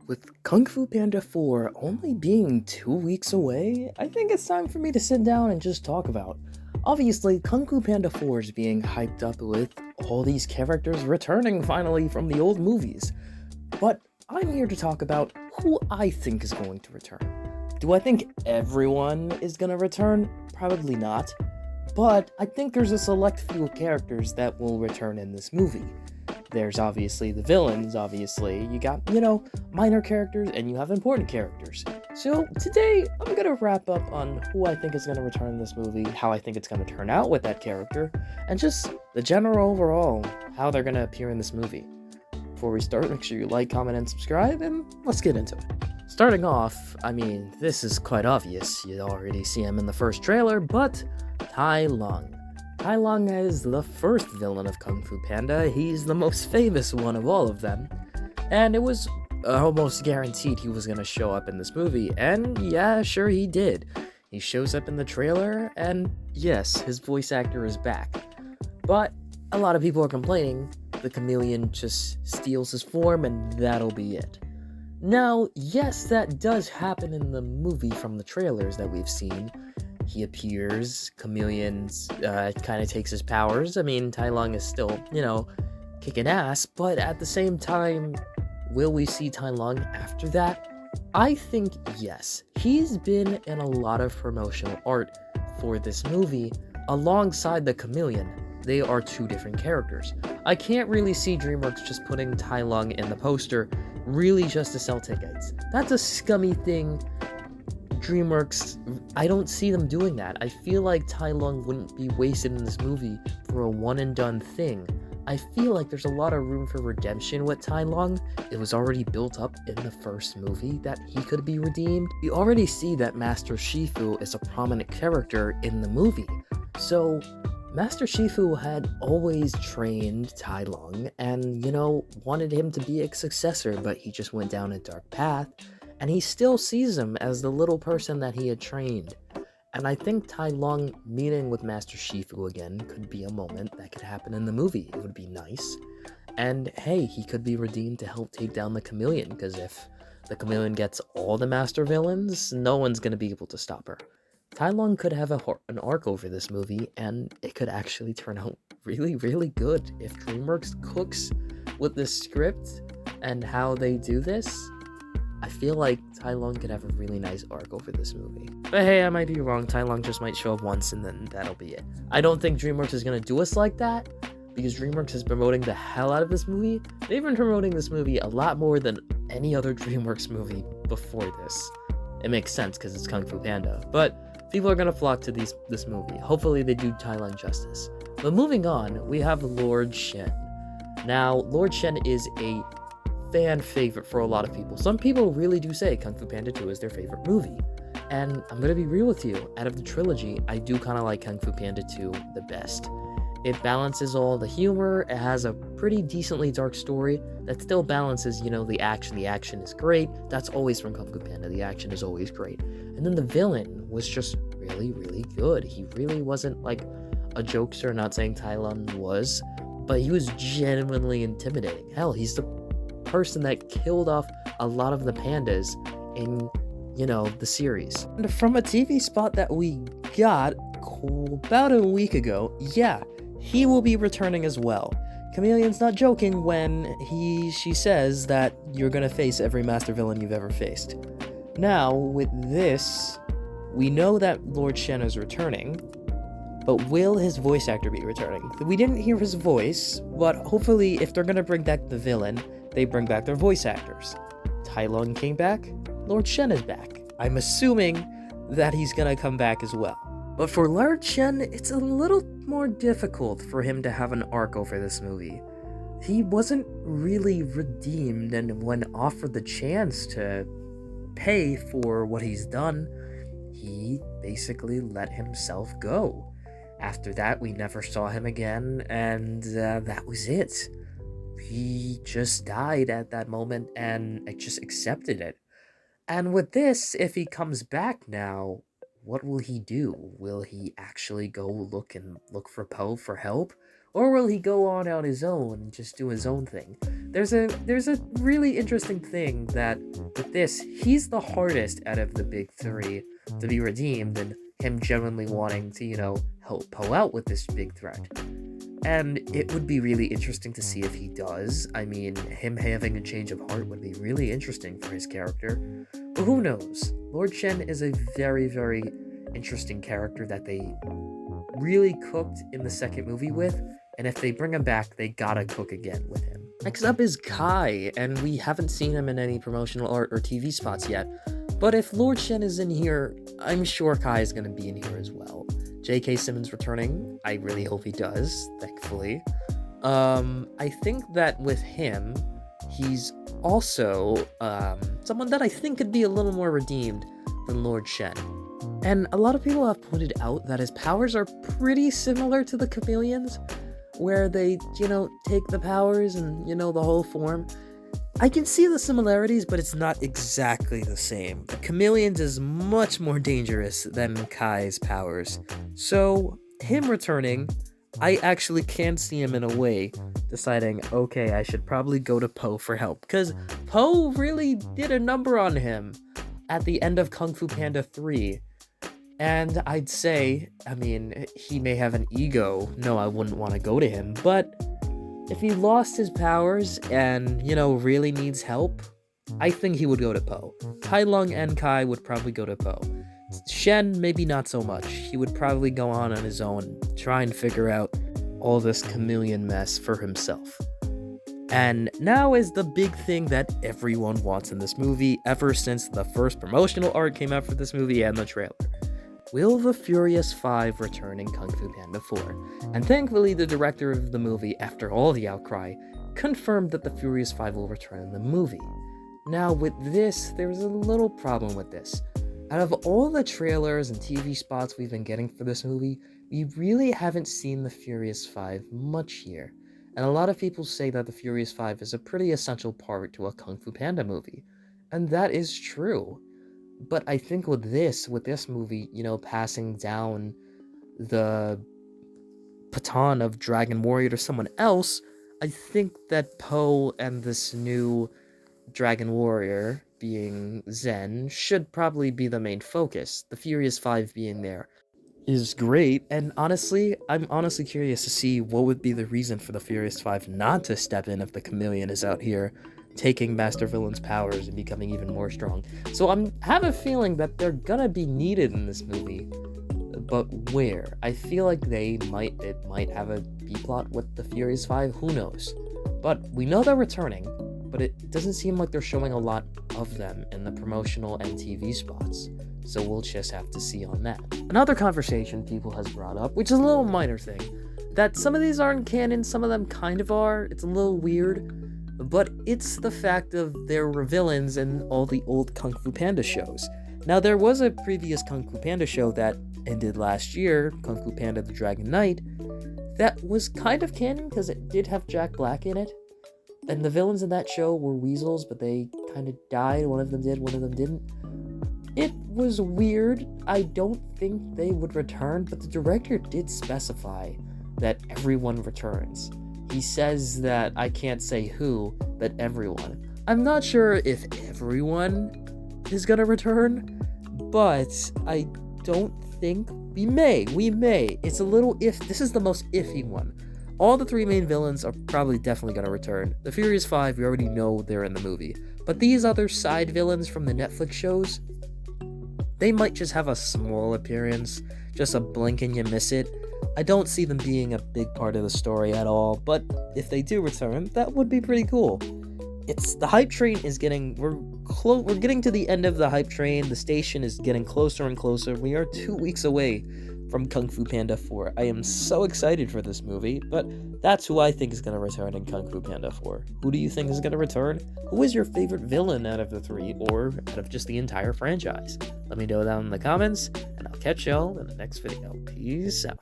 With Kung Fu Panda 4 only being 2 weeks away, I think it's time for me to sit down and just talk about. Obviously, Kung Fu Panda 4 is being hyped up with all these characters returning finally from the old movies. But I'm here to talk about who I think is going to return. Do I think everyone is going to return? Probably not. But I think there's a select few characters that will return in this movie. There's obviously the villains, obviously. You got, minor characters and you have important characters. So today, I'm gonna wrap up on who I think is gonna return in this movie, how I think it's gonna turn out with that character, and just the general overall, how they're gonna appear in this movie. Before we start, make sure you like, comment, and subscribe, and let's get into it. Starting off, this is quite obvious. You already see him in the first trailer, but Tai Lung. Tai Lung is the first villain of Kung Fu Panda. He's the most famous one of all of them. And it was almost guaranteed he was going to show up in this movie. And yeah, sure he did. He shows up in the trailer, and yes, his voice actor is back. But a lot of people are complaining the chameleon just steals his form and that'll be it. Now, yes, that does happen in the movie from the trailers that we've seen. He appears, Chameleon's kind of takes his powers. Tai Lung is still, kicking ass, but at the same time, will we see Tai Lung after that? I think yes. He's been in a lot of promotional art for this movie alongside the Chameleon. They are two different characters. I can't really see DreamWorks just putting Tai Lung in the poster really just to sell tickets. That's a scummy thing. DreamWorks, I don't see them doing that. I feel like Tai Lung wouldn't be wasted in this movie for a one and done thing. I feel like there's a lot of room for redemption with Tai Lung. It was already built up in the first movie that he could be redeemed. We already see that Master Shifu is a prominent character in the movie. So Master Shifu had always trained Tai Lung and, wanted him to be a successor, but he just went down a dark path. And he still sees him as the little person that he had trained. And I think Tai Lung meeting with Master Shifu again could be a moment that could happen in the movie. It would be nice. And hey, he could be redeemed to help take down the Chameleon, because if the Chameleon gets all the master villains, no one's going to be able to stop her. Tai Lung could have an arc over this movie, and it could actually turn out really, really good. If DreamWorks cooks with the script and how they do this, I feel like Tai Lung could have a really nice arc over this movie. But hey, I might be wrong. Tai Lung just might show up once and then that'll be it. I don't think DreamWorks is going to do us like that, because DreamWorks is promoting the hell out of this movie. They've been promoting this movie a lot more than any other DreamWorks movie before this. It makes sense because it's Kung Fu Panda. But people are going to flock to this movie. Hopefully they do Tai Lung justice. But moving on, we have Lord Shen. Now, Lord Shen is a fan favorite for a lot of people. Some people really do say Kung Fu Panda 2 is their favorite movie. And I'm gonna be real with you, out of the trilogy, I do kind of like Kung Fu Panda 2 the best. It balances all the humor, it has a pretty decently dark story that still balances, the action. The action is great. That's always from Kung Fu Panda. The action is always great. And then the villain was just really, really good. He really wasn't like a jokester, not saying Tai Lung was, but he was genuinely intimidating. Hell, he's the person that killed off a lot of the pandas in, the series. And from a TV spot that we got about a week ago, yeah, he will be returning as well. Chameleon's not joking when she says that you're gonna face every master villain you've ever faced. Now, with this, we know that Lord Shen is returning, but will his voice actor be returning? We didn't hear his voice, but hopefully if they're gonna bring back the villain, they bring back their voice actors. Tai Lung came back, Lord Shen is back. I'm assuming that he's gonna come back as well. But for Lord Shen, it's a little more difficult for him to have an arc over this movie. He wasn't really redeemed, and when offered the chance to pay for what he's done, he basically let himself go. After that, we never saw him again, and that was it. He just died at that moment, and I just accepted it. And with this, if he comes back now, what will he do? Will he actually go look for help? Or will he go on his own and just do his own thing? There's a really interesting thing that with this, he's the hardest out of the big three to be redeemed, and him genuinely wanting to, help Poe out with this big threat. And it would be really interesting to see if he does. I mean, him having a change of heart would be really interesting for his character. But who knows? Lord Shen is a very, very interesting character that they really cooked in the second movie with, and if they bring him back, they gotta cook again with him. Next up is Kai, and we haven't seen him in any promotional art or TV spots yet, but if Lord Shen is in here, I'm sure Kai is gonna be in here as well. J.K. Simmons returning, I really hope he does, thankfully. I think that with him, he's also someone that I think could be a little more redeemed than Lord Shen. And a lot of people have pointed out that his powers are pretty similar to the chameleons, where they, take the powers and, the whole form. I can see the similarities, but it's not exactly the same. The chameleons is much more dangerous than Kai's powers. So, him returning, I actually can see him in a way deciding, okay, I should probably go to Poe for help. Because Poe really did a number on him at the end of Kung Fu Panda 3. And I'd say, he may have an ego. No, I wouldn't want to go to him. But if he lost his powers and, really needs help, I think he would go to Poe. Tai Lung and Kai would probably go to Poe. Shen, maybe not so much. He would probably go on his own, try and figure out all this chameleon mess for himself. And now is the big thing that everyone wants in this movie ever since the first promotional art came out for this movie and the trailer. Will the Furious 5 return in Kung Fu Panda 4? And thankfully, the director of the movie, after all the outcry, confirmed that the Furious 5 will return in the movie. Now, with this, there's a little problem with this. Out of all the trailers and TV spots we've been getting for this movie, we really haven't seen the Furious 5 much here. And a lot of people say that the Furious 5 is a pretty essential part to a Kung Fu Panda movie. And that is true. But I think with this movie, passing down the baton of Dragon Warrior to someone else, I think that Poe and this new Dragon Warrior, being Zen, should probably be the main focus. The Furious 5 being there is great, and honestly, I'm honestly curious to see what would be the reason for the Furious 5 not to step in if the chameleon is out here taking Master Villain's powers and becoming even more strong. So I have a feeling that they're gonna be needed in this movie, but where? I feel like it might have a B-plot with the Furious 5, who knows? But we know they're returning, but it doesn't seem like they're showing a lot of them in the promotional and TV spots. So we'll just have to see on that. Another conversation people has brought up, which is a little minor thing, that some of these aren't canon, some of them kind of are. It's a little weird. But it's the fact of there were villains in all the old Kung Fu Panda shows. Now, there was a previous Kung Fu Panda show that ended last year, Kung Fu Panda the Dragon Knight, that was kind of canon because it did have Jack Black in it. And the villains in that show were weasels, but they kind of died. One of them did, one of them didn't. It was weird. I don't think they would return, but the director did specify that everyone returns. He says that, I can't say who, but everyone. I'm not sure if everyone is gonna return, but I don't think we may. It's a little if. This is the most iffy one. All the three main villains are probably definitely gonna return. The Furious 5, we already know they're in the movie. But these other side villains from the Netflix shows, they might just have a small appearance, just a blink and you miss it. I don't see them being a big part of the story at all, but if they do return, that would be pretty cool. The hype train is we're getting to the end of the hype train. The station is getting closer and closer. We are 2 weeks away from Kung Fu Panda 4. I am so excited for this movie, but that's who I think is going to return in Kung Fu Panda 4. Who do you think is going to return? Who is your favorite villain out of the three, or out of just the entire franchise? Let me know down in the comments, and I'll catch y'all in the next video. Peace out.